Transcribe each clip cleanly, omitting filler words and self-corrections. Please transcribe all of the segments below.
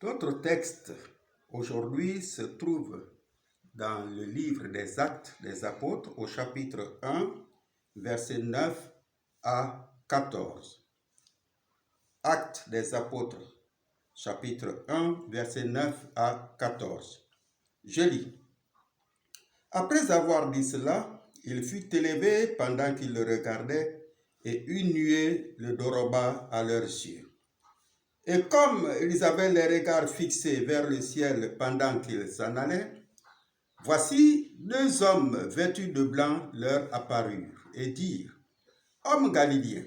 Notre texte aujourd'hui se trouve dans le livre des Actes des Apôtres au chapitre 1, versets 9 à 14. Actes des Apôtres, chapitre 1, versets 9 à 14. Je lis. Après avoir dit cela, il fut élevé pendant qu'ils le regardaient, et une nuée le doroba à leurs yeux. Et comme ils avaient les regards fixés vers le ciel pendant qu'ils s'en allaient, voici deux hommes vêtus de blanc leur apparurent et dirent: Hommes galiléens,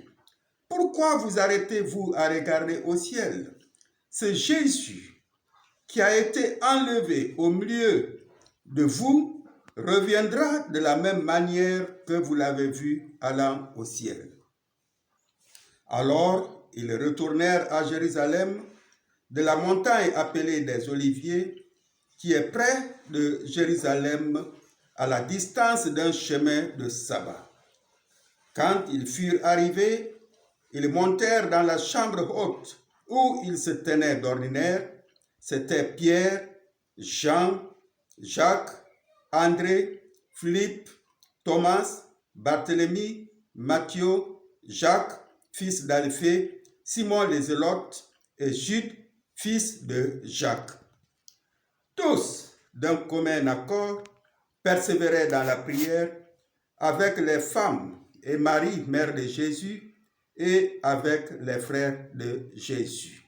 pourquoi vous arrêtez-vous à regarder au ciel? C'est Jésus qui a été enlevé au milieu de vous reviendra de la même manière que vous l'avez vu allant au ciel. Alors ils retournèrent à Jérusalem de la montagne appelée des Oliviers, qui est près de Jérusalem, à la distance d'un chemin de sabbat. Quand ils furent arrivés, ils montèrent dans la chambre haute où ils se tenaient d'ordinaire. C'étaient Pierre, Jean, Jacques, André, Philippe, Thomas, Barthélemy, Matthieu, Jacques, fils d'Alphée, Simon le Zélote et Jude, fils de Jacques. Tous, d'un commun accord, persévéraient dans la prière avec les femmes et Marie, mère de Jésus, et avec les frères de Jésus.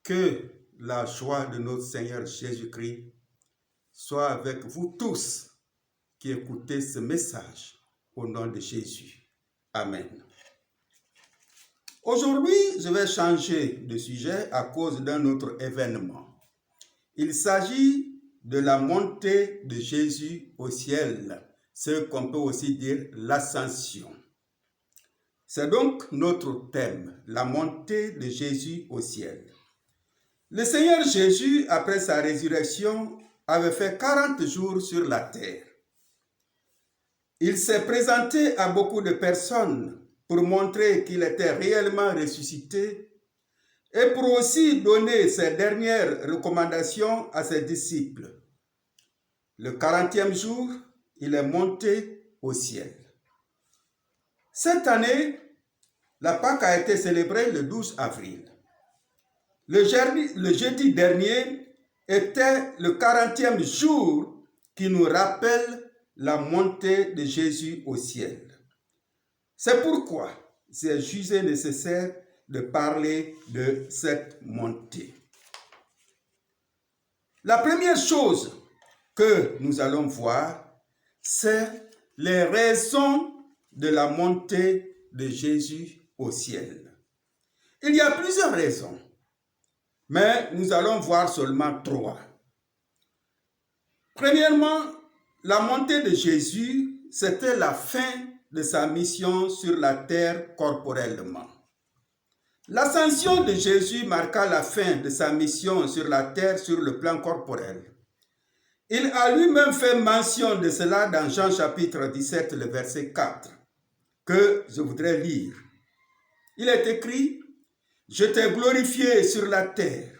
Que la joie de notre Seigneur Jésus-Christ soit avec vous tous qui écoutez ce message au nom de Jésus. Amen. Aujourd'hui, je vais changer de sujet à cause d'un autre événement. Il s'agit de la montée de Jésus au ciel, ce qu'on peut aussi dire l'ascension. C'est donc notre thème, la montée de Jésus au ciel. Le Seigneur Jésus, après sa résurrection, avait fait 40 jours sur la terre. Il s'est présenté à beaucoup de personnes pour montrer qu'il était réellement ressuscité et pour aussi donner ses dernières recommandations à ses disciples. Le 40e jour, il est monté au ciel. Cette année, la Pâque a été célébrée le 12 avril. Le jeudi dernier était le 40e jour qui nous rappelle la montée de Jésus au ciel. C'est pourquoi c'est jugé nécessaire de parler de cette montée. La première chose que nous allons voir, c'est les raisons de la montée de Jésus au ciel. Il y a plusieurs raisons, mais nous allons voir seulement 3. Premièrement, la montée de Jésus, c'était la fin de sa mission sur la terre corporellement. L'ascension de Jésus marqua la fin de sa mission sur la terre sur le plan corporel. Il a lui-même fait mention de cela dans Jean chapitre 17, le verset 4, que je voudrais lire. Il est écrit: « Je t'ai glorifié sur la terre.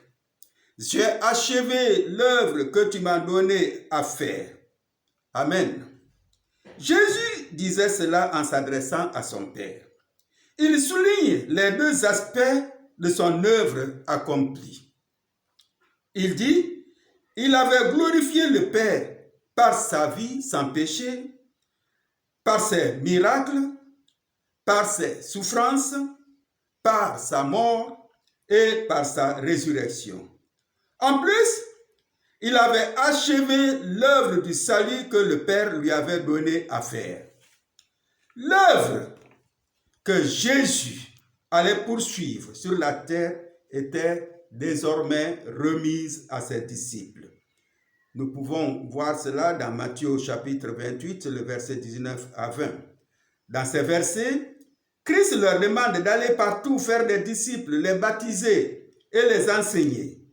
J'ai achevé l'œuvre que tu m'as donné à faire. » Amen. Jésus disait cela en s'adressant à son Père. Il souligne les deux aspects de son œuvre accomplie. Il dit: il avait glorifié le Père par sa vie sans péché, par ses miracles, par ses souffrances, par sa mort et par sa résurrection. En plus, il avait achevé l'œuvre du salut que le Père lui avait donné à faire. L'œuvre que Jésus allait poursuivre sur la terre était désormais remise à ses disciples. Nous pouvons voir cela dans Matthieu chapitre 28, le verset 19 à 20. Dans ces versets, Christ leur demande d'aller partout faire des disciples, les baptiser et les enseigner.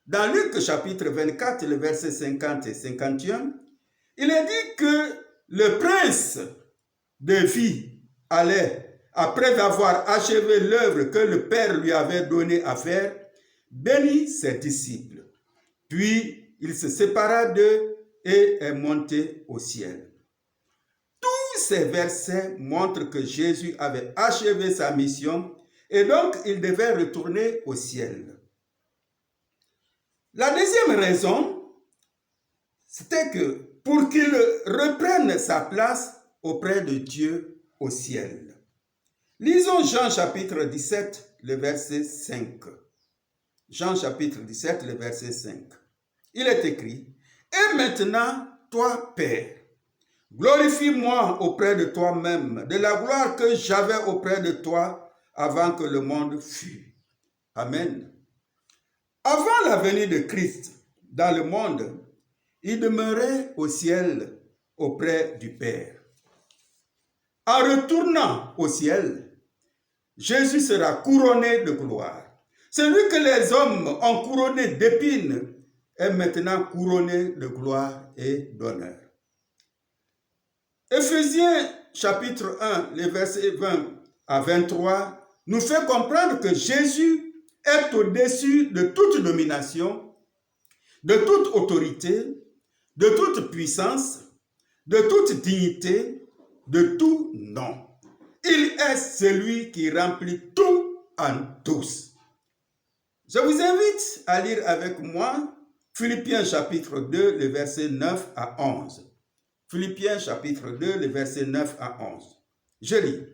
Dans Luc chapitre 24, le verset 50 et 51, il est dit que le prince de vie allait après avoir achevé l'œuvre que le Père lui avait donnée à faire, bénit ses disciples. Puis il se sépara d'eux et est monté au ciel. Tous ces versets montrent que Jésus avait achevé sa mission et donc il devait retourner au ciel. La deuxième raison, c'était que pour qu'il reprenne sa place auprès de Dieu au ciel. Lisons Jean chapitre 17, le verset 5. Jean chapitre 17, le verset 5. Il est écrit, « Et maintenant, toi, Père, glorifie-moi auprès de toi-même, de la gloire que j'avais auprès de toi avant que le monde fût. » Amen. Avant la venue de Christ dans le monde, il demeurait au ciel auprès du Père. En retournant au ciel, Jésus sera couronné de gloire. Celui que les hommes ont couronné d'épines est maintenant couronné de gloire et d'honneur. Éphésiens chapitre 1, les versets 20 à 23, nous fait comprendre que Jésus est au-dessus de toute domination, de toute autorité, de toute puissance, de toute dignité, de tout nom. Il est celui qui remplit tout en tous. Je vous invite à lire avec moi Philippiens chapitre 2, les versets 9 à 11. Philippiens chapitre 2, les versets 9 à 11. Je lis.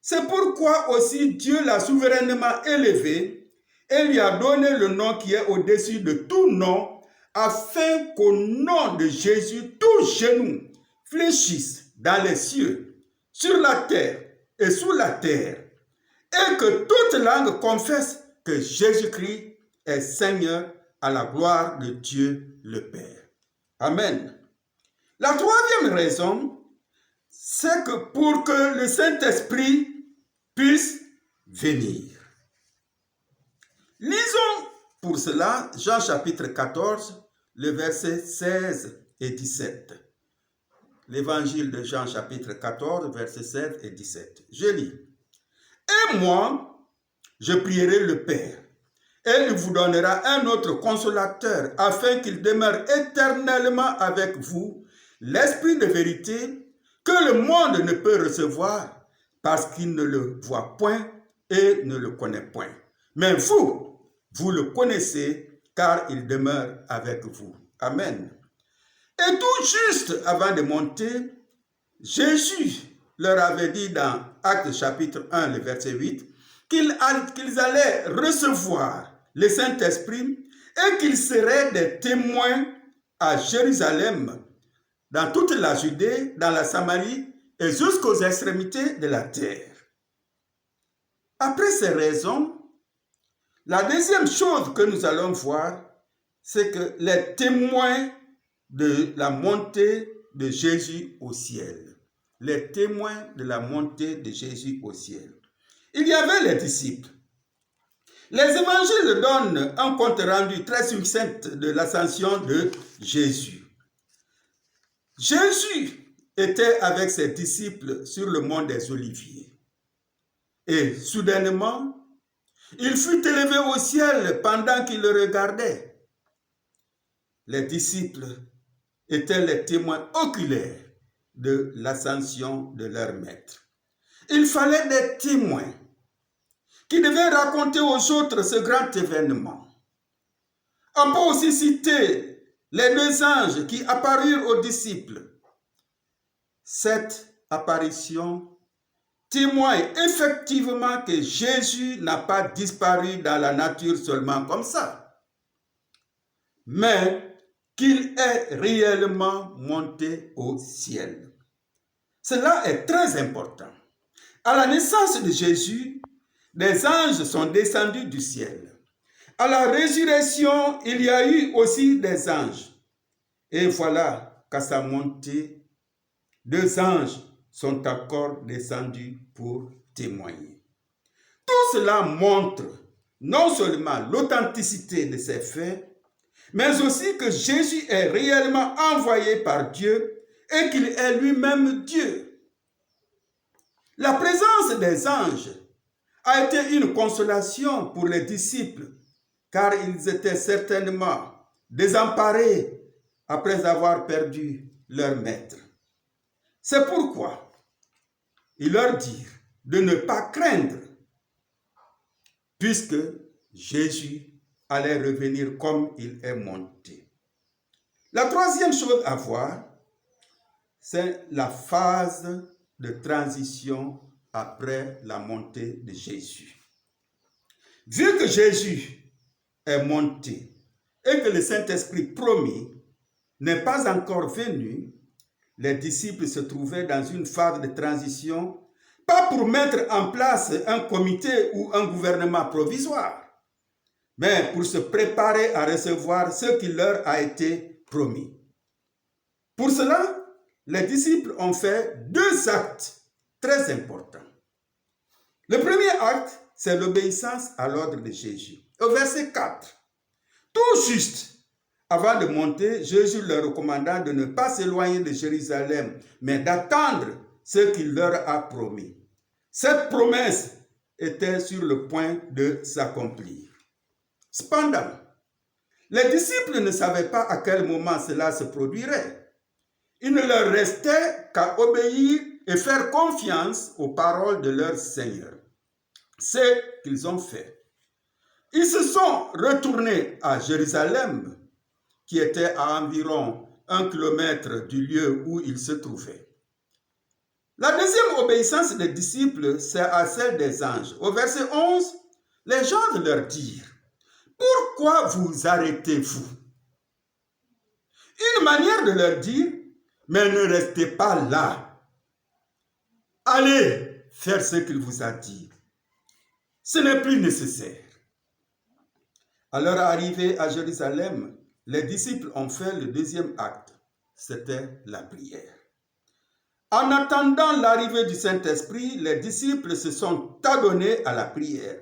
C'est pourquoi aussi Dieu l'a souverainement élevé et lui a donné le nom qui est au-dessus de tout nom, afin qu'au nom de Jésus, tout genou fléchisse dans les cieux, sur la terre et sous la terre, et que toute langue confesse que Jésus-Christ est Seigneur à la gloire de Dieu le Père. Amen. La troisième raison, c'est que pour que le Saint-Esprit puisse venir. Lisons pour cela Jean chapitre 14, le verset 16 et 17. L'évangile de Jean chapitre 14, versets 16 et 17. Je lis. Et moi, je prierai le Père, et il vous donnera un autre consolateur, afin qu'il demeure éternellement avec vous, l'Esprit de vérité, que le monde ne peut recevoir, parce qu'il ne le voit point et ne le connaît point. Mais vous, vous le connaissez, car il demeure avec vous. Amen. Et tout juste avant de monter, Jésus leur avait dit dans Actes chapitre 1, le verset 8, qu'ils allaient recevoir le Saint-Esprit et qu'ils seraient des témoins à Jérusalem, dans toute la Judée, dans la Samarie et jusqu'aux extrémités de la terre. Après ces raisons, la deuxième chose que nous allons voir, c'est que les témoins de la montée de Jésus au ciel. Les témoins de la montée de Jésus au ciel. Il y avait les disciples. Les évangiles donnent un compte rendu très succinct de l'ascension de Jésus. Jésus était avec ses disciples sur le mont des Oliviers. Et soudainement, il fut élevé au ciel pendant qu'il le regardait. Les disciples étaient les témoins oculaires de l'ascension de leur maître. Il fallait des témoins qui devaient raconter aux autres ce grand événement. On peut aussi citer les deux anges qui apparurent aux disciples. Cette apparition témoigne effectivement que Jésus n'a pas disparu dans la nature seulement comme ça, mais qu'il est réellement monté au ciel. Cela est très important. À la naissance de Jésus, des anges sont descendus du ciel. À la résurrection, il y a eu aussi des anges. Et voilà qu'à sa montée, deux anges sont encore descendus pour témoigner. Tout cela montre non seulement l'authenticité de ces faits, mais aussi que Jésus est réellement envoyé par Dieu et qu'il est lui-même Dieu. La présence des anges a été une consolation pour les disciples, car ils étaient certainement désemparés après avoir perdu leur maître. C'est pourquoi ils leur dirent de ne pas craindre, puisque Jésus allait revenir comme il est monté. La troisième chose à voir, c'est la phase de transition après la montée de Jésus. Vu que Jésus est monté et que le Saint-Esprit promis n'est pas encore venu, les disciples se trouvaient dans une phase de transition, pas pour mettre en place un comité ou un gouvernement provisoire, mais pour se préparer à recevoir ce qui leur a été promis. Pour cela, les disciples ont fait 2 actes très importants. Le premier acte, c'est l'obéissance à l'ordre de Jésus. Au verset 4, tout juste avant de monter, Jésus leur recommanda de ne pas s'éloigner de Jérusalem, mais d'attendre ce qu'il leur a promis. Cette promesse était sur le point de s'accomplir. Cependant, les disciples ne savaient pas à quel moment cela se produirait. Il ne leur restait qu'à obéir et faire confiance aux paroles de leur Seigneur. C'est ce qu'ils ont fait. Ils se sont retournés à Jérusalem, qui était à environ 1 kilomètre du lieu où ils se trouvaient. La deuxième obéissance des disciples, c'est à celle des anges. Au verset 11, les gens leur dirent, « Pourquoi vous arrêtez-vous » Une manière de leur dire, « Mais ne restez pas là. Allez faire ce qu'il vous a dit. Ce n'est plus nécessaire. » À leur arrivée à Jérusalem, les disciples ont fait le deuxième acte. C'était la prière. En attendant l'arrivée du Saint-Esprit, les disciples se sont adonnés à la prière.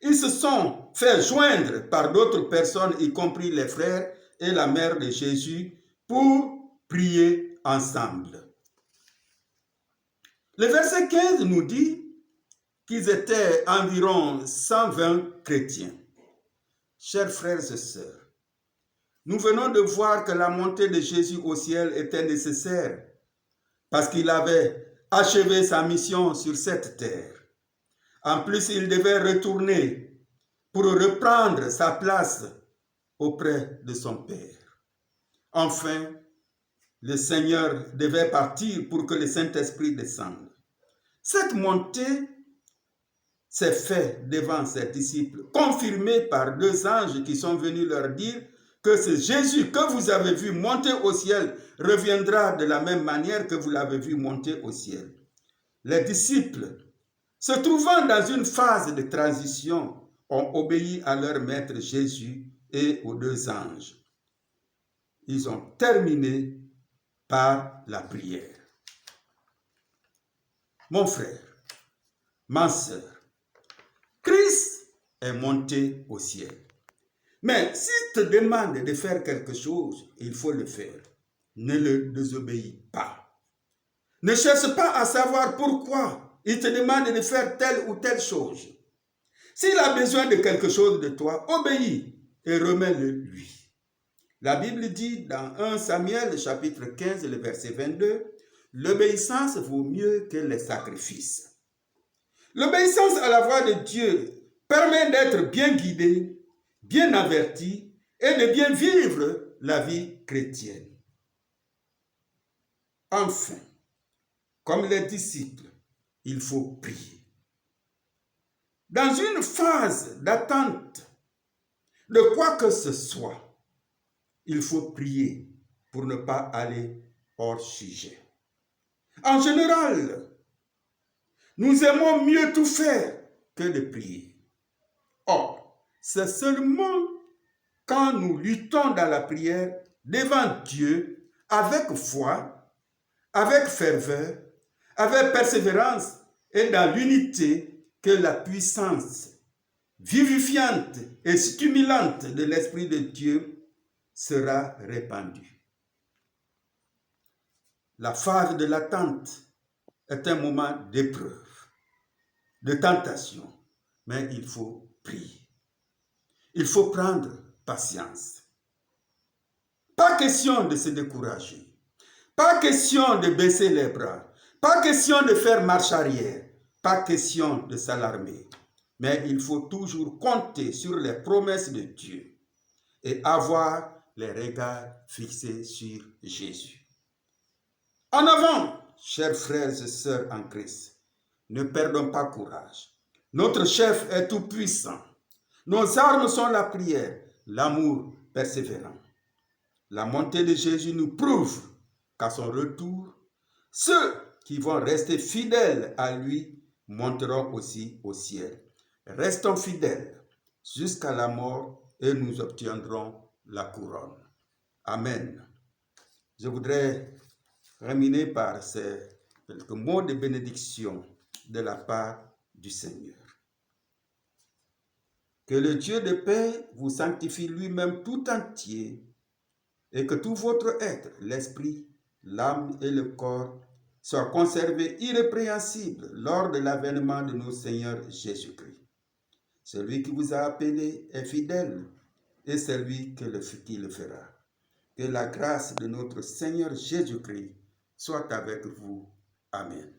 Ils se sont fait joindre par d'autres personnes, y compris les frères et la mère de Jésus, pour prier ensemble. Le verset 15 nous dit qu'ils étaient environ 120 chrétiens. Chers frères et sœurs, nous venons de voir que la montée de Jésus au ciel était nécessaire parce qu'il avait achevé sa mission sur cette terre. En plus, il devait retourner pour reprendre sa place auprès de son Père. Enfin, le Seigneur devait partir pour que le Saint-Esprit descende. Cette montée s'est faite devant ses disciples, confirmée par 2 anges qui sont venus leur dire que ce Jésus que vous avez vu monter au ciel reviendra de la même manière que vous l'avez vu monter au ciel. Les disciples, se trouvant dans une phase de transition, ont obéi à leur maître Jésus et aux 2 anges. Ils ont terminé par la prière. Mon frère, ma sœur, Christ est monté au ciel. Mais s'il te demande de faire quelque chose, il faut le faire. Ne le désobéis pas. Ne cherche pas à savoir pourquoi il te demande de faire telle ou telle chose. S'il a besoin de quelque chose de toi, obéis et remets-le lui. La Bible dit dans 1 Samuel chapitre 15, le verset 22, « L'obéissance vaut mieux que les sacrifices. » L'obéissance à la voix de Dieu permet d'être bien guidé, bien averti et de bien vivre la vie chrétienne. Enfin, comme les disciples, il faut prier. Dans une phase d'attente de quoi que ce soit, il faut prier pour ne pas aller hors sujet. En général, nous aimons mieux tout faire que de prier. Or, c'est seulement quand nous luttons dans la prière devant Dieu avec foi, avec ferveur, avec persévérance et dans l'unité que la puissance vivifiante et stimulante de l'Esprit de Dieu sera répandue. La phase de l'attente est un moment d'épreuve, de tentation, mais il faut prier. Il faut prendre patience. Pas question de se décourager. Pas question de baisser les bras. Pas question de faire marche arrière. Pas question de s'alarmer. Mais il faut toujours compter sur les promesses de Dieu et avoir les regards fixés sur Jésus. En avant, chers frères et sœurs en Christ, ne perdons pas courage. Notre chef est tout puissant. Nos armes sont la prière, l'amour persévérant. La montée de Jésus nous prouve qu'à son retour, ceux qui vont rester fidèles à lui monteront aussi au ciel. Restons fidèles jusqu'à la mort et nous obtiendrons la couronne. Amen. Je voudrais terminer par ces quelques mots de bénédiction de la part du Seigneur. Que le Dieu de paix vous sanctifie lui-même tout entier et que tout votre être, l'esprit, l'âme et le corps, soient conservés irrépréhensibles lors de l'avènement de notre Seigneur Jésus-Christ. Celui qui vous a appelé est fidèle et c'est lui qui le fera. Que la grâce de notre Seigneur Jésus-Christ soit avec vous. Amen.